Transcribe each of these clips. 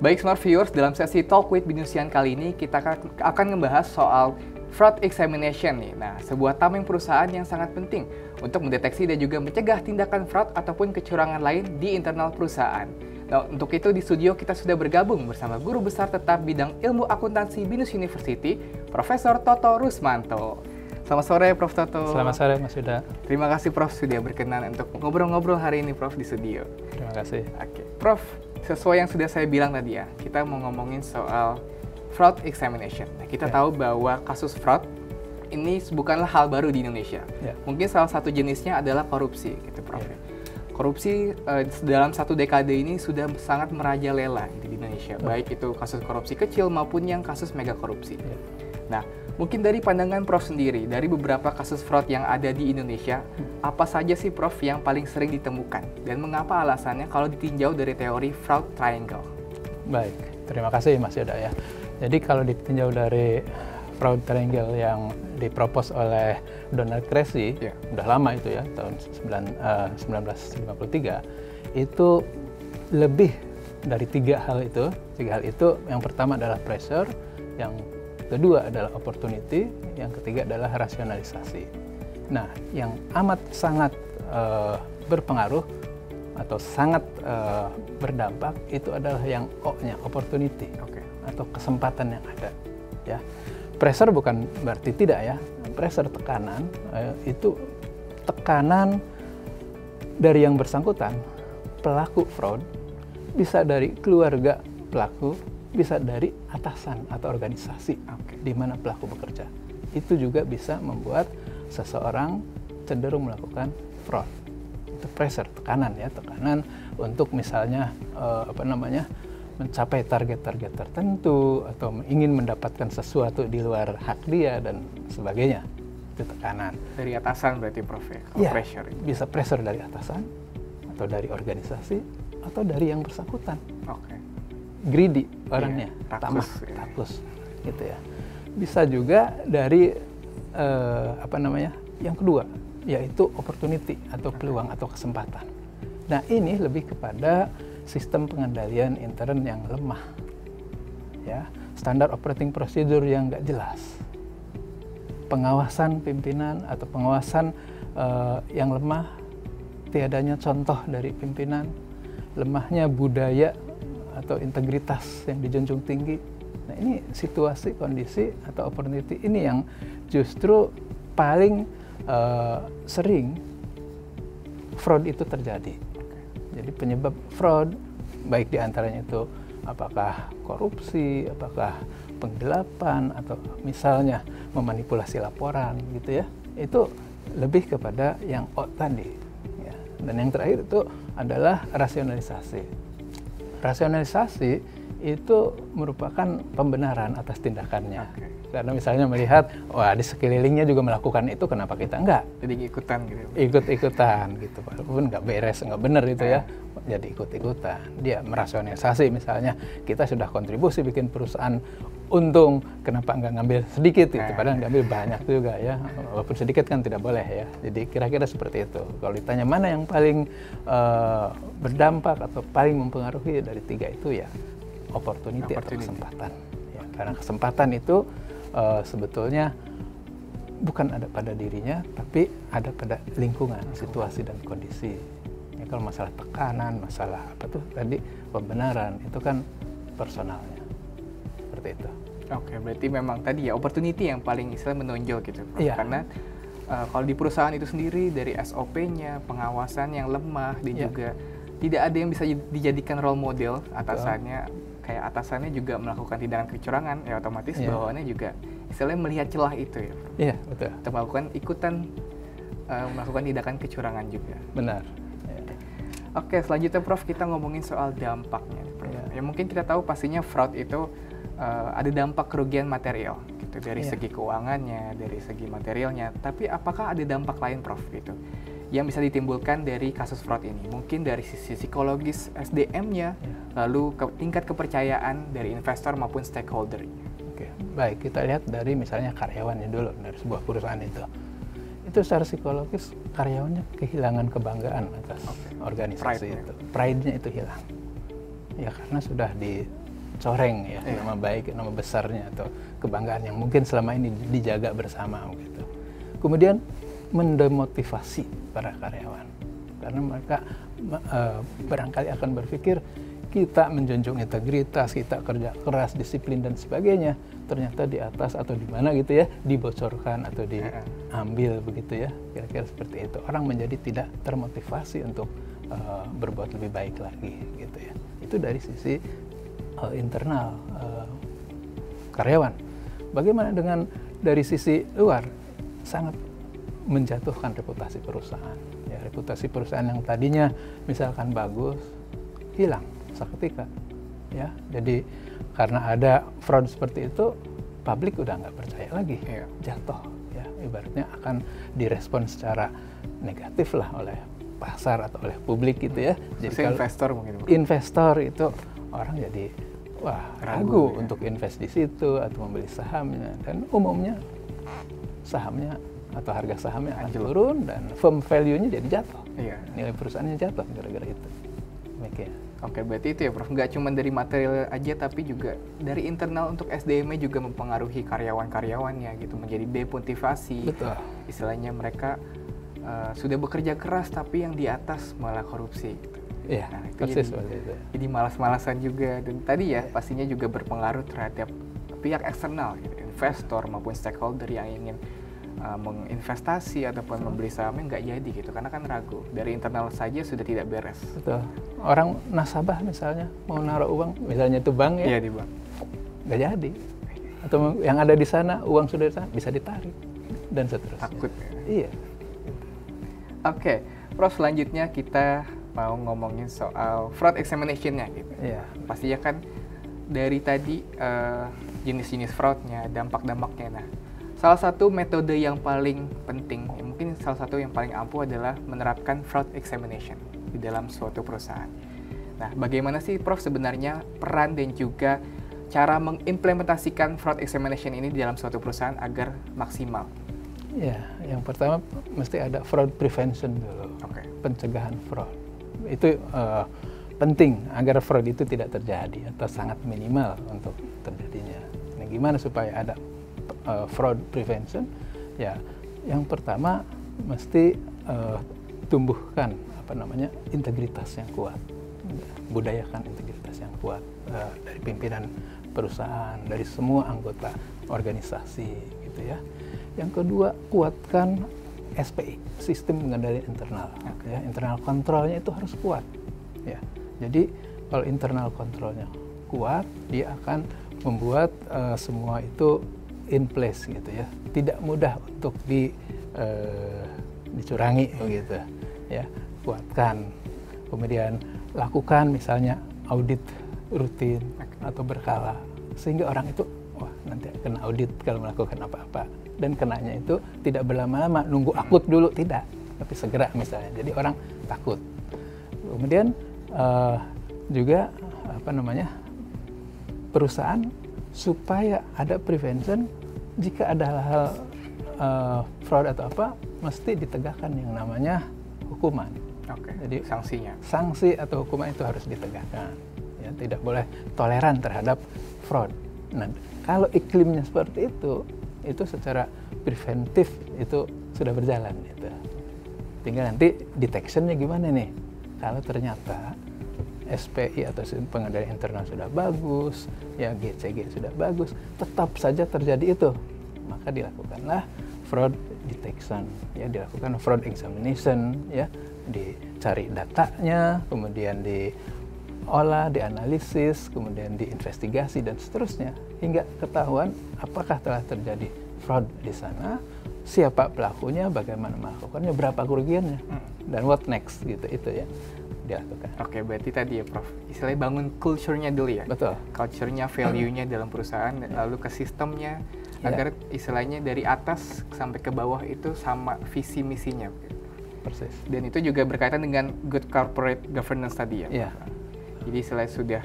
Baik smart viewers, dalam sesi Talk with Binusian kali ini kita akan membahas soal fraud examination nih. Nah, sebuah tameng perusahaan yang sangat penting untuk mendeteksi dan juga mencegah tindakan fraud ataupun kecurangan lain di internal perusahaan. Nah, untuk itu di studio kita sudah bergabung bersama Guru Besar Tetap Bidang Ilmu Akuntansi BINUS University, Profesor Toto Rusmanto. Selamat sore, Prof. Toto. Selamat sore, Mas Yuda. Terima kasih, Prof, sudah berkenan untuk ngobrol-ngobrol hari ini, Prof, di studio. Terima kasih. Oke, Prof, sesuai yang sudah saya bilang tadi ya, kita mau ngomongin soal fraud examination. Nah, kita tahu bahwa kasus fraud ini bukanlah hal baru di Indonesia. Mungkin salah satu jenisnya adalah korupsi, gitu, Prof. Korupsi dalam satu dekade ini sudah sangat merajalela di Indonesia, baik itu kasus korupsi kecil maupun yang kasus mega korupsi. Nah, mungkin dari pandangan Prof sendiri, dari beberapa kasus fraud yang ada di Indonesia, apa saja sih Prof yang paling sering ditemukan? Dan mengapa alasannya kalau ditinjau dari teori fraud triangle? Baik, terima kasih Mas Yuda ya. Jadi kalau ditinjau dari fraud triangle yang dipropos oleh Donald Creasy, udah lama itu ya, tahun 1953, itu lebih dari tiga hal itu. Tiga hal itu, yang pertama adalah pressure, yang kedua adalah opportunity, yang ketiga adalah rasionalisasi. Nah, yang amat sangat berpengaruh atau sangat berdampak itu adalah yang O-nya, opportunity, atau kesempatan yang ada. Ya, pressure bukan berarti tidak ya. Pressure tekanan itu tekanan dari yang bersangkutan, pelaku fraud, bisa dari keluarga pelaku, bisa dari atasan atau organisasi di mana pelaku bekerja. Itu juga bisa membuat seseorang cenderung melakukan fraud. Itu pressure, tekanan ya, tekanan untuk misalnya mencapai target-target tertentu atau ingin mendapatkan sesuatu di luar hak dia dan sebagainya. Itu tekanan. Dari atasan berarti Prof ya? Pressure. Bisa pressure dari atasan atau dari organisasi atau dari yang bersangkutan. Greedy orangnya, takus gitu ya. Bisa juga dari yang kedua, yaitu opportunity atau peluang atau kesempatan. Nah, ini lebih kepada sistem pengendalian intern yang lemah, ya, standar operating procedure yang nggak jelas, pengawasan pimpinan atau pengawasan yang lemah, tiadanya contoh dari pimpinan, lemahnya budaya atau integritas yang dijunjung tinggi. Nah, ini situasi, kondisi, atau opportunity ini yang justru paling sering fraud itu terjadi. Jadi penyebab fraud, baik diantaranya itu apakah korupsi, apakah penggelapan, atau misalnya memanipulasi laporan gitu ya, itu lebih kepada yang O tadi. Ya. Dan yang terakhir itu adalah rasionalisasi. Rasionalisasi itu merupakan pembenaran atas tindakannya. Karena misalnya melihat, wah di sekelilingnya juga melakukan itu, kenapa kita enggak? Jadi ikutan gitu. Ikut-ikutan gitu, walaupun nggak beres, nggak benar itu ya. Jadi ikut-ikutan. Dia merasionalisasi misalnya, kita sudah kontribusi bikin perusahaan untung, kenapa nggak ngambil sedikit gitu, padahal ngambil banyak juga ya. Walaupun sedikit kan tidak boleh ya. Jadi kira-kira seperti itu. Kalau ditanya mana yang paling berdampak atau paling mempengaruhi dari tiga itu ya, opportunity. Atau kesempatan. Ya, karena kesempatan itu sebetulnya bukan ada pada dirinya, tapi ada pada lingkungan, situasi dan kondisi. Ya, kalau masalah tekanan, masalah apa tuh tadi pembenaran, itu kan personalnya, seperti itu. Berarti memang tadi ya opportunity yang paling menonjol gitu, karena kalau di perusahaan itu sendiri dari SOP-nya, pengawasan yang lemah dan juga tidak ada yang bisa dijadikan role model atasannya. Kayak atasannya juga melakukan tindakan kecurangan, ya otomatis bawahannya juga istilahnya melihat celah itu ya. Iya, betul. Untuk melakukan tindakan kecurangan juga. Benar. Oke, selanjutnya Prof, kita ngomongin soal dampaknya. Ya mungkin kita tahu pastinya fraud itu ada dampak kerugian material gitu, dari segi keuangannya, dari segi materialnya. Tapi apakah ada dampak lain Prof gitu yang bisa ditimbulkan dari kasus fraud ini? Mungkin dari sisi psikologis SDM-nya, lalu tingkat kepercayaan dari investor maupun stakeholder. Baik, kita lihat dari misalnya karyawannya dulu, dari sebuah perusahaan itu. Itu secara psikologis karyawannya kehilangan kebanggaan atas organisasi itu. Pride-nya itu hilang. Ya karena sudah coreng ya, nama baik, nama besarnya atau kebanggaan yang mungkin selama ini dijaga bersama gitu. Kemudian mendemotivasi para karyawan karena mereka barangkali akan berpikir kita menjunjung integritas, kita kerja keras, disiplin dan sebagainya, ternyata di atas atau di mana gitu ya dibocorkan atau diambil begitu ya, kira-kira seperti itu. Orang menjadi tidak termotivasi untuk berbuat lebih baik lagi gitu ya. Itu dari sisi internal karyawan. Bagaimana dengan dari sisi luar? Sangat menjatuhkan reputasi perusahaan. Ya, reputasi perusahaan yang tadinya misalkan bagus hilang seketika. Ya, jadi karena ada fraud seperti itu, publik udah nggak percaya lagi, jatuh. Ya, ibaratnya akan direspon secara negatif lah oleh pasar atau oleh publik gitu ya. Jadi kalau investor mungkin. Investor itu orang jadi ragu untuk invest di situ atau membeli sahamnya, dan umumnya sahamnya atau harga sahamnya akan turun dan firm value-nya jadi jatuh. Nilai perusahaannya jatuh gara-gara itu. Oke, berarti itu ya Prof, nggak cuma dari material aja tapi juga dari internal untuk SDM-nya juga mempengaruhi karyawan-karyawannya gitu, menjadi demotivasi. Betul. Istilahnya mereka sudah bekerja keras tapi yang di atas malah korupsi gitu. Iya, nah, itu persis seperti itu. Jadi malas-malasan juga, dan tadi ya pastinya juga berpengaruh terhadap pihak eksternal gitu, investor maupun stakeholder yang ingin menginvestasi ataupun membeli sahamnya nggak jadi gitu, karena kan ragu. Dari internal saja sudah tidak beres. Betul. Orang nasabah misalnya mau naruh uang, misalnya itu bank ya, di bank, nggak jadi. Atau yang ada di sana, uang sudah di sana, bisa ditarik dan seterusnya. Takut ya? Iya. Oke, Prof, selanjutnya kita mau ngomongin soal fraud examination-nya gitu. Iya. Pastinya kan dari tadi jenis-jenis fraud-nya, dampak-dampaknya. Nah, salah satu metode yang paling penting, mungkin salah satu yang paling ampuh adalah menerapkan fraud examination di dalam suatu perusahaan. Nah, bagaimana sih Prof sebenarnya peran dan juga cara mengimplementasikan fraud examination ini di dalam suatu perusahaan agar maksimal? Ya, yang pertama mesti ada fraud prevention dulu, pencegahan fraud. Itu penting agar fraud itu tidak terjadi atau sangat minimal untuk terjadinya. Nah, gimana supaya ada fraud prevention? Ya, yang pertama mesti tumbuhkan integritas yang kuat, budayakan integritas yang kuat dari pimpinan perusahaan, dari semua anggota organisasi, gitu ya. Yang kedua, kuatkan SPI, sistem pengendalian internal. Ya, internal kontrolnya itu harus kuat. Ya, jadi kalau internal kontrolnya kuat, dia akan membuat semua itu in place gitu ya, tidak mudah untuk dicurangi begitu ya. Kuatkan, kemudian lakukan misalnya audit rutin atau berkala, sehingga orang itu nanti kena audit kalau melakukan apa-apa, dan kenanya itu tidak berlama-lama nunggu akut dulu, tidak, tapi segera misalnya, jadi orang takut. Kemudian juga perusahaan supaya ada prevention, jika ada hal fraud atau apa, mesti ditegakkan yang namanya hukuman. Jadi sanksi atau hukuman itu harus ditegakkan. Ya, tidak boleh toleran terhadap fraud. Nah, kalau iklimnya seperti itu secara preventif itu sudah berjalan. Gitu. Tinggal nanti detectionnya gimana nih? Kalau ternyata SPI atau sistem pengendalian internal sudah bagus, ya GCG sudah bagus, tetap saja terjadi itu, maka dilakukanlah fraud detection, ya dilakukan fraud examination, ya dicari datanya, kemudian diolah, dianalisis, kemudian diinvestigasi dan seterusnya hingga ketahuan apakah telah terjadi fraud di sana, siapa pelakunya, bagaimana melakukannya, berapa kerugiannya, dan what next gitu, itu ya dilakukan. Oke, berarti tadi ya Prof, istilahnya bangun culture-nya dulu ya. Betul. Culture-nya, value-nya dalam perusahaan, lalu ke sistemnya, agar istilahnya dari atas sampai ke bawah itu sama visi misinya. Persis. Dan itu juga berkaitan dengan good corporate governance tadi ya. Iya. Jadi istilahnya sudah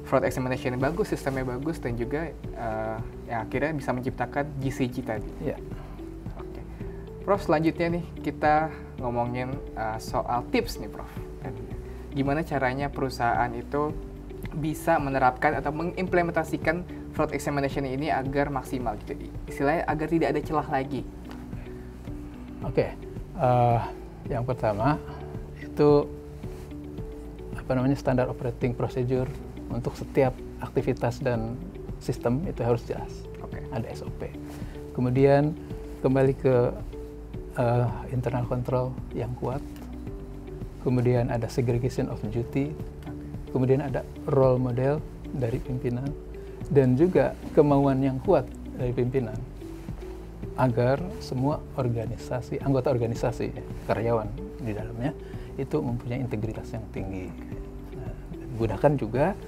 fraud examination bagus, sistemnya bagus, dan juga yang akhirnya bisa menciptakan GCG tadi. Iya. Oke. Prof, selanjutnya nih kita ngomongin soal tips nih Prof. Gimana caranya perusahaan itu bisa menerapkan atau mengimplementasikan fraud examination ini agar maksimal gitu, istilahnya agar tidak ada celah lagi? Oke, yang pertama itu standar operating procedure untuk setiap aktivitas dan sistem itu harus jelas. Ada SOP. Kemudian kembali ke internal control yang kuat. Kemudian ada segregation of duty. Kemudian ada role model dari pimpinan dan juga kemauan yang kuat dari pimpinan agar semua anggota organisasi, karyawan di dalamnya itu mempunyai integritas yang tinggi. Gunakan juga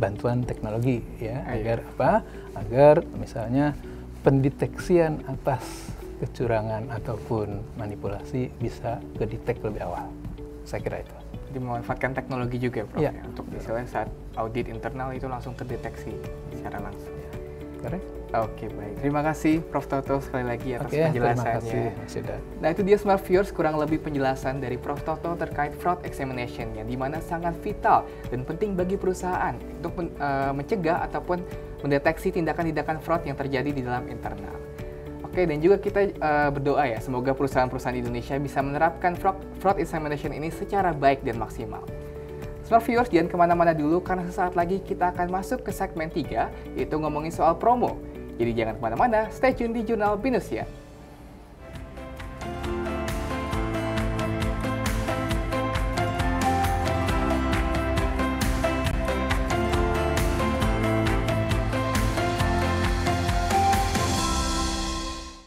bantuan teknologi ya, agar apa? Agar misalnya pendeteksian atas kecurangan ataupun manipulasi bisa kedetek lebih awal. Saya kira itu. Jadi memanfaatkan teknologi juga, Prof, ya, untuk misalnya saat audit internal itu langsung terdeteksi secara langsung. Correct. Oke, baik. Terima kasih Prof. Toto sekali lagi atas penjelasannya. Terima kasih, Nah, itu dia Smart Viewers, kurang lebih penjelasan dari Prof. Toto terkait fraud examination yang dimana sangat vital dan penting bagi perusahaan untuk mencegah ataupun mendeteksi tindakan-tindakan fraud yang terjadi di dalam internal. Oke, dan juga kita berdoa ya, semoga perusahaan-perusahaan di Indonesia bisa menerapkan fraud examination ini secara baik dan maksimal. Smart Viewers, jangan kemana-mana dulu karena sesaat lagi kita akan masuk ke segmen 3, yaitu ngomongin soal promo. Jadi jangan kemana-mana, stay tune di Jurnal Binus ya.